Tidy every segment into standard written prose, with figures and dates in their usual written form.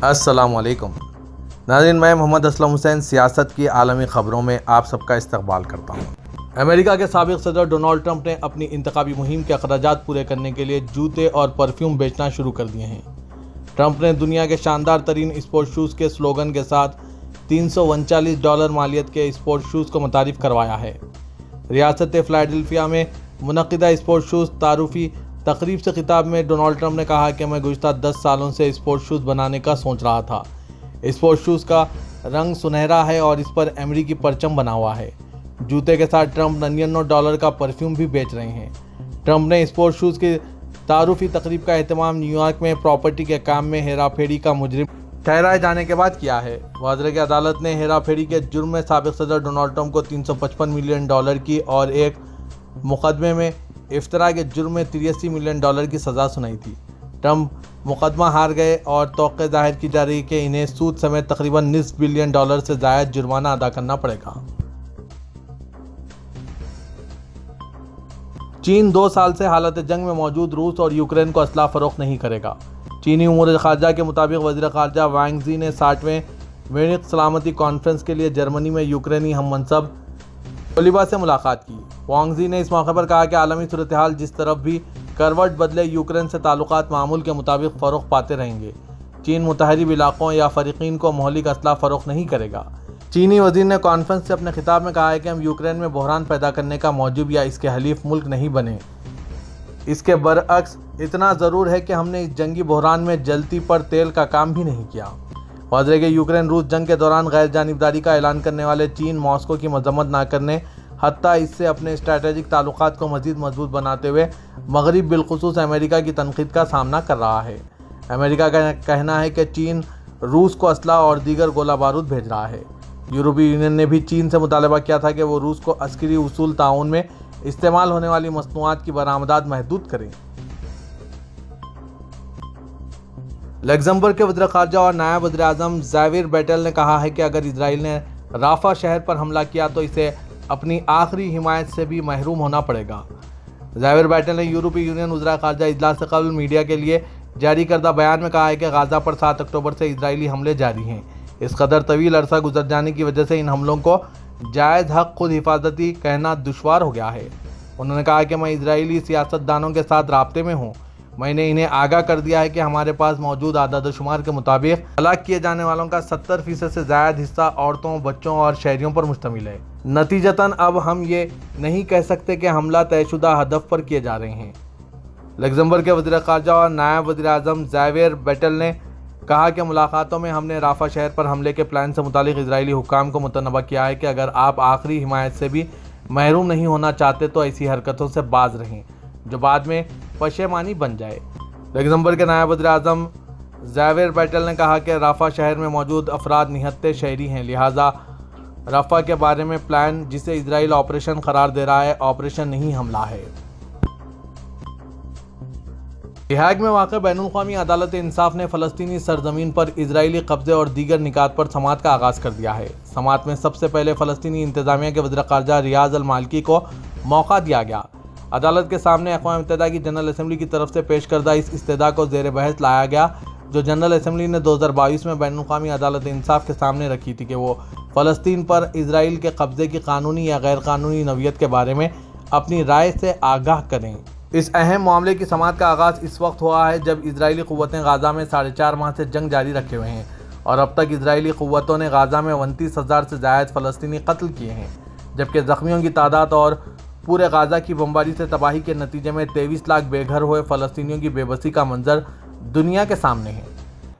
السلام علیکم ناظرین، میں محمد اسلم حسین سیاست کی عالمی خبروں میں آپ سب کا استقبال کرتا ہوں۔ امریکہ کے سابق صدر ڈونلڈ ٹرمپ نے اپنی انتخابی مہم کے اخراجات پورے کرنے کے لیے جوتے اور پرفیوم بیچنا شروع کر دیے ہیں۔ ٹرمپ نے دنیا کے شاندار ترین اسپورٹ شوز کے سلوگن کے ساتھ $339 مالیت کے اسپورٹ شوز کو متعارف کروایا ہے۔ ریاست فلاڈیلفیا میں منعقدہ اسپورٹ شوز تعارفی تقریب سے خطاب میں ڈونلڈ ٹرمپ نے کہا کہ میں گزشتہ 10 سالوں سے اسپورٹ شوز بنانے کا سوچ رہا تھا۔ اسپورٹ شوز کا رنگ سنہرا ہے اور اس پر امریکی پرچم بنا ہوا ہے۔ جوتے کے ساتھ ٹرمپ $99 کا پرفیوم بھی بیچ رہے ہیں۔ ٹرمپ نے اسپورٹ شوز کی تعارفی تقریب کا اہتمام نیو یارک میں پراپرٹی کے کام میں ہیرا پھیری کا مجرم ٹھہرائے جانے کے بعد کیا ہے۔ واضح کہ عدالت نے ہیرا پھیری کے جرم میں سابق صدر ڈونلڈ ٹرمپ کو $355 ملین کی اور ایک مقدمے میں افطرا کے جرم میں $83 ملین کی سزا سنائی تھی۔ ٹرمپ مقدمہ ہار گئے اور توقع ظاہر کی جا رہی کہ انہیں سود سمیت تقریباً $9 بلین سے زائد جرمانہ ادا کرنا پڑے گا۔ چین 2 سال سے حالت جنگ میں موجود روس اور یوکرین کو اسلحہ فروخت نہیں کرے گا۔ چینی امور خارجہ کے مطابق وزیر خارجہ وانگ زی نے 60ویں میونخ سلامتی کانفرنس کے لیے جرمنی میں یوکرینی ہم منصب کولیبا سے ملاقات کی۔ وانگ زی نے اس موقع پر کہا کہ عالمی صورتحال جس طرف بھی کروٹ بدلے، یوکرین سے تعلقات معمول کے مطابق فروغ پاتے رہیں گے۔ چین متحرک علاقوں یا فریقین کو مہلک اسلحہ فروخت نہیں کرے گا۔ چینی وزیر نے کانفرنس سے اپنے خطاب میں کہا ہے کہ ہم یوکرین میں بحران پیدا کرنے کا موجب یا اس کے حلیف ملک نہیں بنے۔ اس کے برعکس اتنا ضرور ہے کہ ہم نے اس جنگی بحران میں جلتی پر تیل کا کام بھی نہیں کیا۔ واضح کہ یوکرین روس جنگ کے دوران غیر جانبداری کا اعلان کرنے والے چین ماسکو کی مذمت نہ کرنے، حتیٰ اس سے اپنے اسٹریٹجک تعلقات کو مزید مضبوط بناتے ہوئے مغرب بالخصوص امریکہ کی تنقید کا سامنا کر رہا ہے۔ امریکہ کا کہنا ہے کہ چین روس کو اسلحہ اور دیگر گولہ بارود بھیج رہا ہے۔ یورپی یونین نے بھی چین سے مطالبہ کیا تھا کہ وہ روس کو عسکری اصول تعاون میں استعمال ہونے والی مصنوعات کی برآمدات محدود کریں۔ لگزمبرگ کے وزیر خارجہ اور نائب وزیر اعظم زاویر بیٹل نے کہا ہے کہ اگر اسرائیل نے رافع شہر پر حملہ کیا تو اسے اپنی آخری حمایت سے بھی محروم ہونا پڑے گا۔ زاویر بیٹل نے یورپی یونین وزراء خارجہ اجلاس سے قبل میڈیا کے لیے جاری کردہ بیان میں کہا ہے کہ غزہ پر 7 اکتوبر سے اسرائیلی حملے جاری ہیں۔ اس قدر طویل عرصہ گزر جانے کی وجہ سے ان حملوں کو جائز حق خود حفاظتی کہنا دشوار ہو گیا ہے۔ انہوں نے کہا کہ میں اسرائیلی سیاست دانوں کے ساتھ رابطے میں ہوں۔ میں نے انہیں آگاہ کر دیا ہے کہ ہمارے پاس موجود اعداد و شمار کے مطابق ہلاک کیے جانے والوں کا 70% سے زائد حصہ عورتوں، بچوں اور شہریوں پر مشتمل ہے۔ نتیجتاً اب ہم یہ نہیں کہہ سکتے کہ حملہ طے شدہ ہدف پر کیے جا رہے ہیں۔ لگزمبرگ کے وزیر خارجہ اور نائب وزیر اعظم زاویر بیٹل نے کہا کہ ملاقاتوں میں ہم نے رافع شہر پر حملے کے پلان سے متعلق اسرائیلی حکام کو متنبہ کیا ہے کہ اگر آپ آخری حمایت سے بھی محروم نہیں ہونا چاہتے تو ایسی حرکتوں سے باز رہیں جو بعد میں پشیمانی بن جائے۔ لگزمبرگ کے نائب وزیر اعظم زاویر بیٹل نے کہا کہ رافع شہر میں موجود افراد نہتے شہری ہیں، لہٰذا رافع کے بارے میں پلان جسے اسرائیل آپریشن قرار دے رہا ہے، آپریشن نہیں حملہ ہے۔ ہیگ میں واقع بین الاقوامی عدالت انصاف نے فلسطینی سرزمین پر اسرائیلی قبضے اور دیگر نکات پر سماعت کا آغاز کر دیا ہے۔ سماعت میں سب سے پہلے فلسطینی انتظامیہ کے وزیر خارجہ ریاض المالکی کو موقع دیا گیا۔ عدالت کے سامنے اقوام متحدہ کی جنرل اسمبلی کی طرف سے پیش کردہ اس استدعا کو زیر بحث لایا گیا، جو جنرل اسمبلی نے 2022 میں بین الاقوامی عدالت انصاف کے سامنے رکھی تھی کہ وہ فلسطین پر اسرائیل کے قبضے کی قانونی یا غیر قانونی نوعیت کے بارے میں اپنی رائے سے آگاہ کریں۔ اس اہم معاملے کی سماعت کا آغاز اس وقت ہوا ہے جب اسرائیلی قوتیں غزہ میں 4.5 ماہ سے جنگ جاری رکھے ہوئے ہیں اور اب تک اسرائیلی قوتوں نے غزہ میں 29,000 سے زائد فلسطینی قتل کیے ہیں، جبکہ زخمیوں کی تعداد اور پورے غزہ کی بمباری سے تباہی کے نتیجے میں 23 لاکھ بے گھر ہوئے فلسطینیوں کی بے بسی کا منظر دنیا کے سامنے ہے۔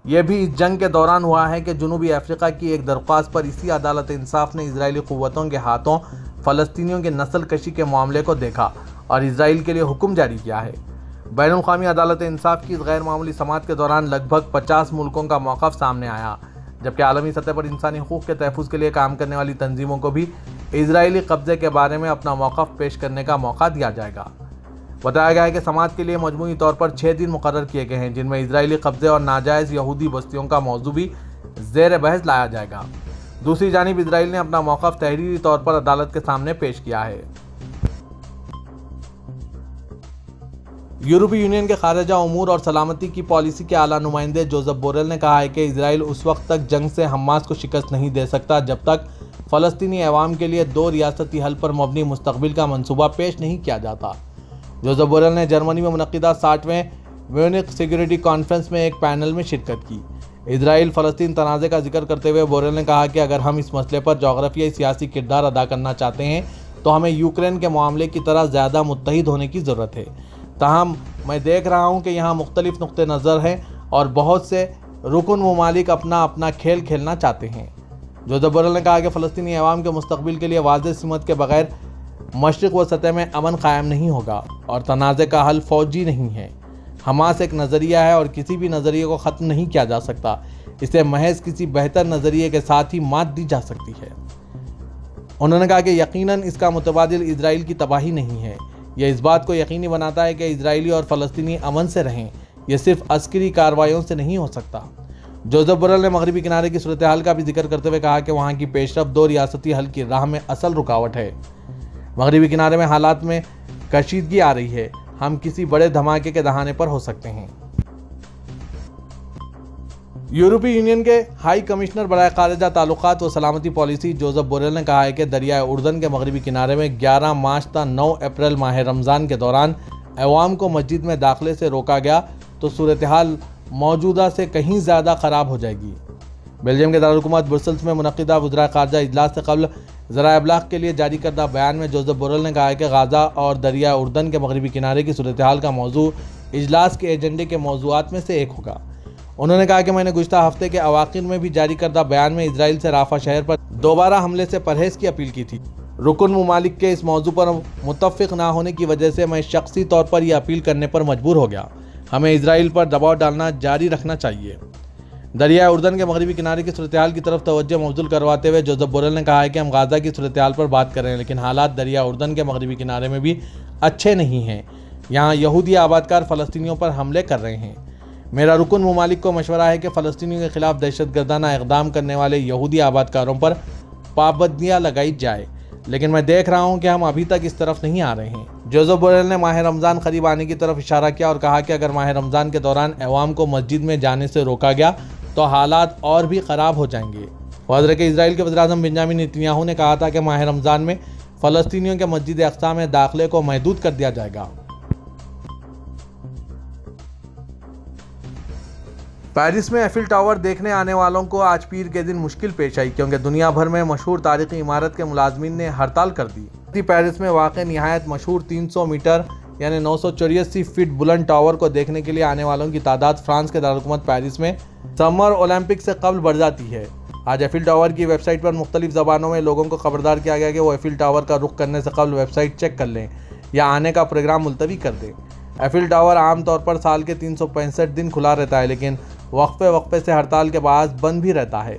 یہ بھی اس جنگ کے دوران ہوا ہے کہ جنوبی افریقہ کی ایک درخواست پر اسی عدالت انصاف نے اسرائیلی قوتوں کے ہاتھوں فلسطینیوں کی نسل کشی کے معاملے کو دیکھا اور اسرائیل کے لیے حکم جاری کیا ہے۔ بین الاقوامی عدالت انصاف کی اس غیر معمولی سماعت کے دوران لگ بھگ 50 ملکوں کا موقف سامنے آیا، جبکہ عالمی سطح پر انسانی حقوق کے تحفظ کے لیے کام کرنے والی تنظیموں کو بھی اسرائیلی قبضے کے بارے میں اپنا موقف پیش کرنے کا موقع دیا جائے گا۔ بتایا گیا ہے کہ سماعت کے لیے مجموعی طور پر 6 دن مقرر کیے گئے ہیں، جن میں اسرائیلی قبضے اور ناجائز یہودی بستیوں کا موضوع بھی زیر بحث لایا جائے گا۔ دوسری جانب اسرائیل نے اپنا موقف تحریری طور پر عدالت کے سامنے پیش کیا ہے۔ یورپی یونین کے خارجہ امور اور سلامتی کی پالیسی کے اعلیٰ نمائندے جوزف بوریل نے کہا ہے کہ اسرائیل اس وقت تک جنگ سے حماس کو شکست نہیں دے سکتا جب تک فلسطینی عوام کے لیے 2 ریاستی حل پر مبنی مستقبل کا منصوبہ پیش نہیں کیا جاتا۔ جوزف بوریل نے جرمنی میں منعقدہ 60ویں میونخ سیکیورٹی کانفرنس میں ایک پینل میں شرکت کی۔ اسرائیل فلسطین تنازع کا ذکر کرتے ہوئے بوریل نے کہا کہ اگر ہم اس مسئلے پر جغرافیائی سیاسی کردار ادا کرنا چاہتے ہیں تو ہمیں یوکرین کے معاملے کی طرح زیادہ متحد ہونے کی ضرورت ہے۔ تاہم میں دیکھ رہا ہوں کہ یہاں مختلف نقطہ نظر ہیں اور بہت سے رکن ممالک اپنا کھیل کھیلنا چاہتے ہیں۔ جوزف بوریل نے کہا کہ فلسطینی عوام کے مستقبل کے لیے واضح سمت کے بغیر مشرق و سطح میں امن قائم نہیں ہوگا اور تنازع کا حل فوجی نہیں ہے۔ حماس ایک نظریہ ہے اور کسی بھی نظریے کو ختم نہیں کیا جا سکتا، اسے محض کسی بہتر نظریے کے ساتھ ہی مات دی جا سکتی ہے۔ انہوں نے کہا کہ یقیناً اس کا متبادل اسرائیل کی تباہی نہیں ہے، یہ اس بات کو یقینی بناتا ہے کہ اسرائیلی اور فلسطینی امن سے رہیں، یہ صرف عسکری کارروائیوں سے نہیں ہو سکتا۔ جوزف بوریل نے مغربی کنارے کی صورتحال کا بھی ذکر کرتے ہوئے کہا کہ وہاں کی پیش رفت 2 ریاستی حل کی راہ میں اصل رکاوٹ ہے۔ مغربی کنارے میں حالات میں کشیدگی آ رہی ہے، ہم کسی بڑے دھماکے کے دہانے پر ہو سکتے ہیں۔ یورپی یونین کے ہائی کمشنر برائے خارجہ تعلقات و سلامتی پالیسی جوزف بوریل نے کہا ہے کہ دریائے اردن کے مغربی کنارے میں 11 مارچ تا 9 اپریل ماہ رمضان کے دوران عوام کو مسجد میں داخلے سے روکا گیا تو صورتحال موجودہ سے کہیں زیادہ خراب ہو جائے گی۔ بیلجیم کے دارالحکومت برسلز میں منعقدہ وزرائے خارجہ اجلاس سے قبل ذرائع ابلاغ کے لیے جاری کردہ بیان میں جوزف بوریل نے کہا ہے کہ غزہ اور دریائے اردن کے مغربی کنارے کی صورتحال کا موضوع اجلاس کے ایجنڈے کے موضوعات میں سے ایک ہوگا۔ انہوں نے کہا کہ میں نے گزشتہ ہفتے کے اواخر میں بھی جاری کردہ بیان میں اسرائیل سے رافع شہر پر دوبارہ حملے سے پرہیز کی اپیل کی تھی۔ رکن ممالک کے اس موضوع پر متفق نہ ہونے کی وجہ سے میں شخصی طور پر یہ اپیل کرنے پر مجبور ہو گیا۔ ہمیں اسرائیل پر دباؤ ڈالنا جاری رکھنا چاہیے۔ دریائے اردن کے مغربی کنارے کی صورتحال کی طرف توجہ مبذول کرواتے ہوئے جوزف بوریل نے کہا ہے کہ ہم غزہ کی صورتحال پر بات کر رہے ہیں لیکن حالات دریائے اردن کے مغربی کنارے میں بھی اچھے نہیں ہیں۔ یہاں یہودی آبادکار فلسطینیوں پر حملے کر رہے ہیں۔ میرا رکن ممالک کو مشورہ ہے کہ فلسطینیوں کے خلاف دہشت گردانہ اقدام کرنے والے یہودی آبادکاروں پر پابندیاں لگائی جائے، لیکن میں دیکھ رہا ہوں کہ ہم ابھی تک اس طرف نہیں آ رہے ہیں۔ جوزف بوریل نے ماہ رمضان قریب آنے کی طرف اشارہ کیا اور کہا کہ اگر ماہ رمضان کے دوران عوام کو مسجد میں جانے سے روکا گیا تو حالات اور بھی خراب ہو جائیں گے۔ وزیر کہ اسرائیل کے وزیر اعظم بنیامین نیتنیاہو نے کہا تھا کہ ماہ رمضان میں فلسطینیوں کے مسجد اقصی میں داخلے کو محدود کر دیا جائے گا۔ پیرس میں ایفل ٹاور دیکھنے آنے والوں کو آج پیر کے دن مشکل پیش آئی کیونکہ دنیا بھر میں مشہور تاریخی عمارت کے ملازمین نے ہڑتال کر دی۔ پیرس میں واقع نہایت مشہور 300 میٹر یعنی 984 فٹ بلند ٹاور کو دیکھنے کے لیے آنے والوں کی تعداد فرانس کے دارالحکومت پیرس میں سمر اولمپک سے قبل بڑھ جاتی ہے۔ آج ایفل ٹاور کی ویب سائٹ پر مختلف زبانوں میں لوگوں کو خبردار کیا گیا کہ وہ ایفل ٹاور کا رخ کرنے سے قبل ویب سائٹ چیک کر لیں یا آنے کا پروگرام ملتوی کر دیں۔ ایفل ٹاور عام طور پر سال کے 365 دن کھلا رہتا ہے لیکن وقفے سے ہڑتال کے باعث بند بھی رہتا ہے۔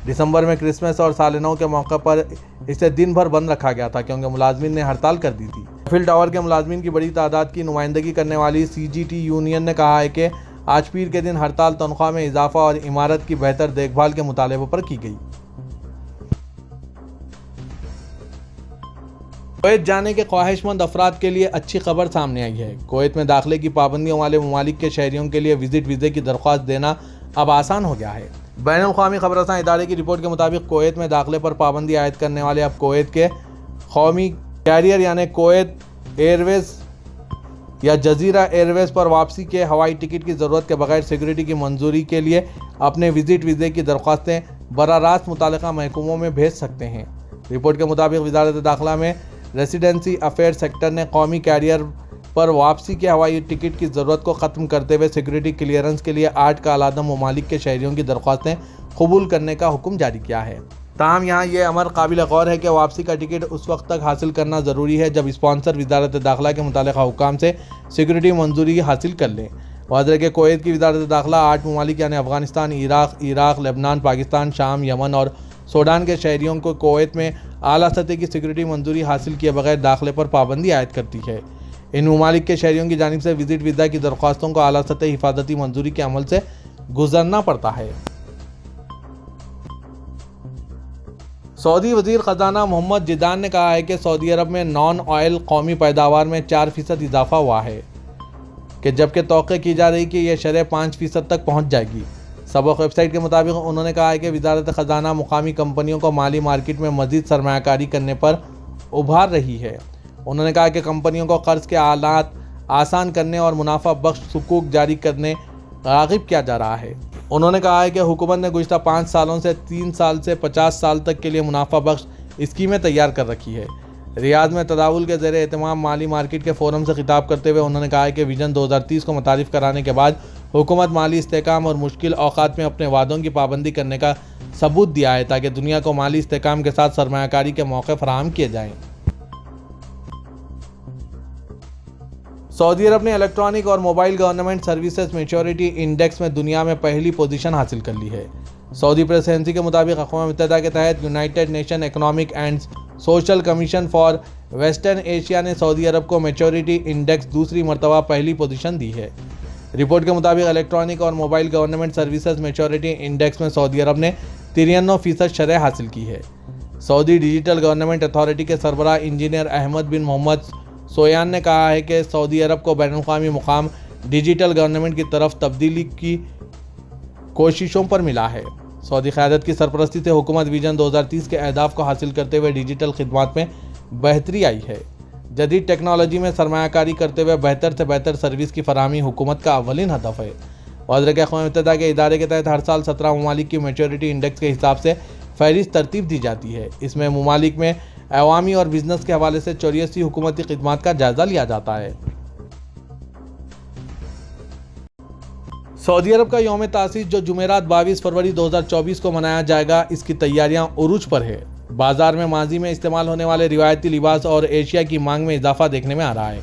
دسمبر میں کرسمس اور سال نو کے موقع پر اسے دن بھر بند رکھا گیا تھا کیونکہ ملازمین نے ہڑتال کر دی تھی۔ ایفل ٹاور کے ملازمین کی بڑی تعداد کی نمائندگی کرنے والی CGT یونین نے کہا ہے کہ آج پیر کے دن ہڑتال تنخواہ میں اضافہ اور عمارت کی بہتر دیکھ بھال کے مطالبوں پر کی گئی۔ کویت جانے کے خواہش مند افراد کے لیے اچھی خبر سامنے آئی ہے۔ کویت میں داخلے کی پابندیوں والے ممالک کے شہریوں کے لیے وزٹ ویزے کی درخواست دینا اب آسان ہو گیا ہے۔ بین الاقوامی خبر رساں ادارے کی رپورٹ کے مطابق کویت میں داخلے پر پابندی عائد کرنے والے اب کویت کے قومی کیریئر یعنی کویت ایئر ویز یا جزیرہ ایئر ویز پر واپسی کے ہوائی ٹکٹ کی ضرورت کے بغیر سیکیورٹی کی منظوری کے لیے اپنے وزٹ ویزے کی درخواستیں براہ راست متعلقہ محکموں میں بھیج سکتے ہیں۔ رپورٹ کے مطابق وزارت داخلہ میں ریسیڈنسی افیئر سیکٹر نے قومی کیریئر پر واپسی کے ہوائی ٹکٹ کی ضرورت کو ختم کرتے ہوئے سیکیورٹی کلیئرنس کے لیے 8 کا اعلیٰ ممالک کے شہریوں کی درخواستیں قبول کرنے کا حکم جاری کیا ہے۔ تاہم یہاں یہ امر قابل غور ہے کہ واپسی کا ٹکٹ اس وقت تک حاصل کرنا ضروری ہے جب اسپانسر وزارت داخلہ کے متعلقہ حکام سے سیکیورٹی منظوری حاصل کر لیں۔ واضح کہ کویت کی وزارت داخلہ 8 ممالک یعنی افغانستان، عراق، لبنان، پاکستان، شام، یمن اور سوڈان کے شہریوں کو کویت میں اعلیٰ سطح کی سیکیورٹی منظوری حاصل کیے بغیر داخلے پر پابندی عائد کرتی ہے۔ ان ممالک کے شہریوں کی جانب سے وزٹ ویزا کی درخواستوں کو اعلیٰ سطح حفاظتی منظوری کے عمل سے گزرنا پڑتا ہے۔ سعودی وزیر خزانہ محمد جدان نے کہا ہے کہ سعودی عرب میں نان آئل قومی پیداوار میں 4% اضافہ ہوا ہے۔ کہ جبکہ توقع کی جا رہی کہ یہ شرح 5% تک پہنچ جائے گی۔ سبق ویب سائٹ کے مطابق انہوں نے کہا ہے کہ وزارت خزانہ مقامی کمپنیوں کو مالی مارکیٹ میں مزید سرمایہ کاری کرنے پر ابھار رہی ہے۔ انہوں نے کہا کہ کمپنیوں کو قرض کے حالات آسان کرنے اور منافع بخش صکوک جاری کرنے راغب کیا جا رہا ہے۔ انہوں نے کہا ہے کہ حکومت نے گزشتہ 5 سالوں سے 3 سال سے 50 سال تک کے لیے منافع بخش اسکیمیں تیار کر رکھی ہے۔ ریاض میں تداول کے زیر اہتمام مالی مارکیٹ کے فورم سے خطاب کرتے ہوئے انہوں نے کہا کہ ویژن 2030 کو متعارف کرانے کے بعد حکومت مالی استحکام اور مشکل اوقات میں اپنے وعدوں کی پابندی کرنے کا ثبوت دیا ہے تاکہ دنیا کو مالی استحکام کے ساتھ سرمایہ کاری کے موقع فراہم کیے جائیں۔ سعودی عرب نے الیکٹرانک اور mobile government services maturity index میں دنیا میں پہلی پوزیشن حاصل کر لی ہے۔ سعودی پریس ایجنسی کے مطابق اقوام متحدہ کے تحت United nation economic and social commission for western Asia نے سعودی عرب کو میچورٹی انڈیکس دوسری مرتبہ پہلی پوزیشن دی ہے۔ رپورٹ کے مطابق الیکٹرانک اور mobile government services maturity index میں سعودی عرب نے 93% شرح حاصل کی ہے۔ سعودی ڈیجیٹل گورنمنٹ اتھارٹی کے سربراہ انجینئر احمد بن محمد سویان نے کہا ہے کہ سعودی عرب کو بین الاقوامی مقام ڈیجیٹل گورنمنٹ کی طرف تبدیلی کی کوششوں پر ملا ہے۔ سعودی قیادت کی سرپرستی سے حکومت ویژن 2030 کے اہداف کو حاصل کرتے ہوئے ڈیجیٹل خدمات میں بہتری آئی ہے۔ جدید ٹیکنالوجی میں سرمایہ کاری کرتے ہوئے بہتر سے بہتر سروس کی فراہمی حکومت کا اولین ہدف ہے۔ واضح کہ اقوام متحدہ کے ادارے کے تحت ہر سال 17 ممالک کی میچورٹی انڈیکس کے حساب سے فہرست ترتیب دی جاتی ہے۔ اس میں ممالک میں عوامی اور بزنس کے حوالے سے 84 حکومتی خدمات کا جائزہ لیا جاتا ہے۔ سعودی عرب کا یوم تاسیس جو جمعرات 22 فروری 2024 کو منایا جائے گا، اس کی تیاریاں عروج پر ہے۔ بازار میں ماضی میں استعمال ہونے والے روایتی لباس اور ایشیا کی مانگ میں اضافہ دیکھنے میں آ رہا ہے۔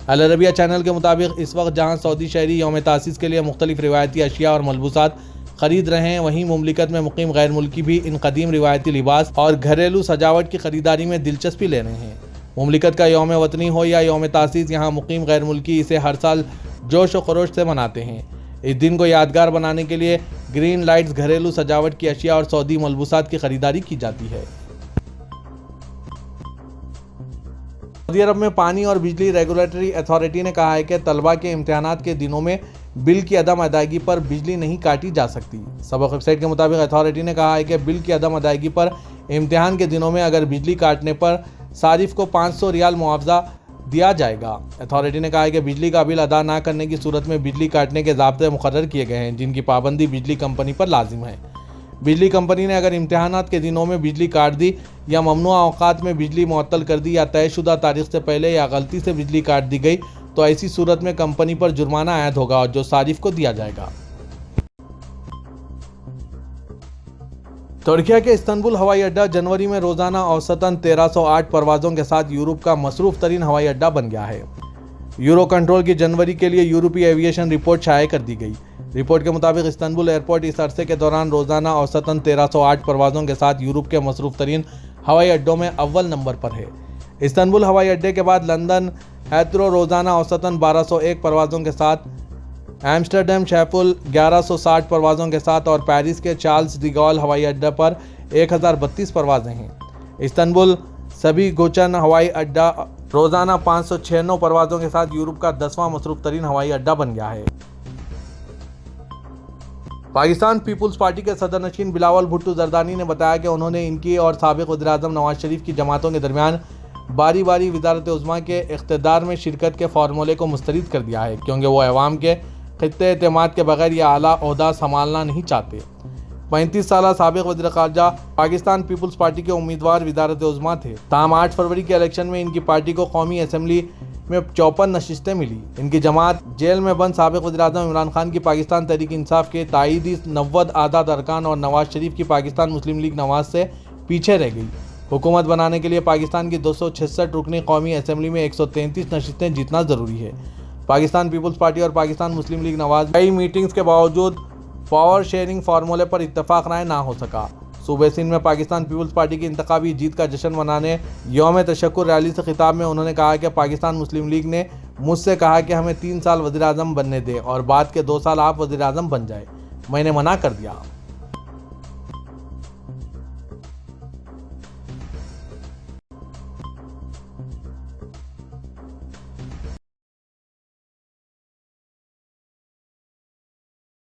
العربیہ چینل کے مطابق اس وقت جہاں سعودی شہری یوم تاسیس کے لیے مختلف روایتی اشیاء اور ملبوسات خرید رہے ہیں، وہیں مملکت میں مقیم غیر ملکی بھی ان قدیم روایتی لباس اور گھریلو سجاوٹ کی خریداری میں دلچسپی لے رہے ہیں۔ مملکت کا یوم وطنی ہو یا یوم تاسیس، یہاں مقیم غیر ملکی اسے ہر سال جوش و خروش سے مناتے ہیں۔ اس دن کو یادگار بنانے کے لیے گرین لائٹس، گھریلو سجاوٹ کی اشیاء اور سعودی ملبوسات کی خریداری کی جاتی ہے۔ سعودی عرب میں پانی اور بجلی ریگولیٹری اتھارٹی نے کہا ہے کہ طلبہ کے امتحانات کے دنوں میں بل کی عدم ادائیگی پر بجلی نہیں کاٹی جا سکتی۔ سبق ویب سائٹ کے مطابق اتھارٹی نے کہا ہے کہ بل کی عدم ادائیگی پر امتحان کے دنوں میں اگر بجلی کاٹنے پر صارف کو 500 ریال معاوضہ دیا جائے گا۔ اتھارٹی نے کہا ہے کہ بجلی کا بل ادا نہ کرنے کی صورت میں بجلی کاٹنے کے ضابطے مقرر کیے گئے ہیں، جن کی پابندی بجلی کمپنی پر لازم ہے۔ بجلی کمپنی نے اگر امتحانات کے دنوں میں بجلی کاٹ دی یا ممنوع اوقات میں بجلی معطل کر دی یا طے شدہ تاریخ سے پہلے یا غلطی سے بجلی کاٹ دی گئی تو ایسی صورت میں کمپنی پر جرمانہ عائد ہوگا اور جو صارف کو دیا جائے گا۔ ترکیہ کے استنبول ہوائی اڈہ جنوری میں روزانہ اوسطاً 1308 پروازوں کے ساتھ یورپ کا مصروف ترین ہوائی اڈہ بن گیا ہے۔ یورو کنٹرول کی جنوری کے لیے یورپی ایویشن رپورٹ شائع کر دی گئی۔ رپورٹ کے مطابق استنبول ایئرپورٹ اس عرصے کے دوران روزانہ اوسطاً 1308 پروازوں کے ساتھ یورپ کے مصروف ترین ہوائی اڈوں میں اول نمبر پر ہے۔ استنبول ہوائی اڈے کے بعد لندن ہیترو روزانہ اوسطاً 1201 پروازوں کے ساتھ، ایمسٹرڈیم شیفل 1160 پروازوں کے ساتھ اور پیرس کے چارلز ڈی گال ہوائی اڈے پر 1032 پروازیں ہیں۔ استنبول سبھی گوچن ہوائی اڈہ روزانہ 596 پروازوں کے ساتھ یورپ کا 10واں مصروف ترین ہوائی اڈہ بن گیا ہے۔ پاکستان پیپلز پارٹی کے صدر نشین بلاول بھٹو زردانی نے بتایا کہ انہوں نے ان کی اور سابق وزیر اعظم نواز شریف کی جماعتوں کے درمیان باری باری وزارت عظمیٰ کے اقتدار میں شرکت کے فارمولے کو مسترد کر دیا ہے، کیونکہ وہ عوام کے خطے اعتماد کے بغیر یہ اعلیٰ عہدہ سنبھالنا نہیں چاہتے۔ 35 سالہ سابق وزیر خارجہ پاکستان پیپلز پارٹی کے امیدوار وزارت عظمیٰ تھے، تاہم 8 فروری کے الیکشن میں ان کی پارٹی کو قومی اسمبلی میں 54 نشستیں ملی۔ ان کی جماعت جیل میں بند سابق وزیر اعظم عمران خان کی پاکستان تحریک انصاف کے تائیدی 90 اعداد ارکان اور نواز شریف کی پاکستان مسلم لیگ نواز سے پیچھے رہ گئی۔ حکومت بنانے کے لیے پاکستان کی 266 رکنی قومی اسمبلی میں 133 نشستیں جیتنا ضروری ہے۔ پاکستان پیپلز پارٹی اور پاکستان مسلم لیگ نواز کئی میٹنگز کے باوجود پاور شیئرنگ فارمولے پر اتفاق رائے نہ ہو سکا۔ صوبہ سندھ میں پاکستان پیپلز پارٹی کی انتخابی جیت کا جشن منانے یوم تشکر ریلی سے خطاب میں انہوں نے کہا کہ پاکستان مسلم لیگ نے مجھ سے کہا کہ ہمیں 3 سال وزیر اعظم بننے دے اور بعد کے 2 سال آپ وزیر اعظم بن جائے، میں نے منع کر دیا۔